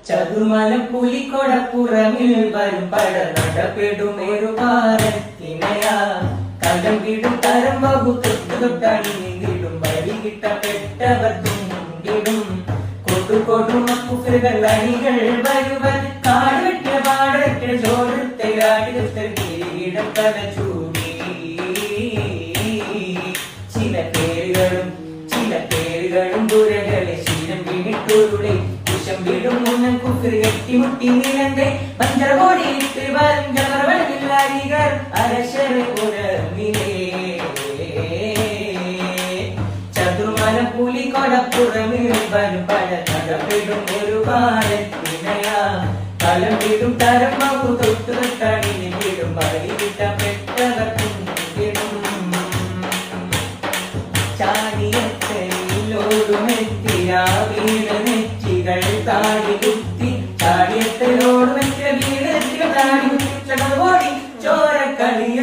ചതുർമലം പുലിക്കൊടപ്പുറമിൽ വരും പട നടപ്പെടുമേറുപാരത്തിനയാ കലം വിടും തരം വകുത്തൊട്ടണിടും വഴി കിട്ടപ്പെട്ടവർ തുണ്ടിടും കൊടുമക്കുകൾ അണികൾ വരുവൻ കാടുവെട്ട പാടറ്റ ചോരത്തെ കിരീടം തല ചൂടി ചില പേരുകളും ദുരകളെ ശീലം വീണിട്ടൊരുളെ കുശം വീടും മുന്നം കുക്കറി എട്ടിമുട്ടി നിലന്റെ പഞ്ചറോടിയിട്ട് വഞ്ചമർവണില്ലാരികൾ അരശരെ പുറമിലേ ചതുർമലം പുലിക്കൊടപ്പുറമിൽ വരും പല നടപ്പെടും ഒരു പാലത്തിനയാ കലം വീടും തരം മകു തൊട്ടുതണിന് വീടും വഴി കിട്ടപ്പെട്ടവർ തുണ്ടിടും ചാടിയത്തോടുമെത്തിയാ വീട് നെറ്റികൾ താടി കുത്തി ചാടിയത്തോടുമെറ്റ വീട് നെറ്റികൾ താടി കുത്തി ചടവോടി ചോര കളിയ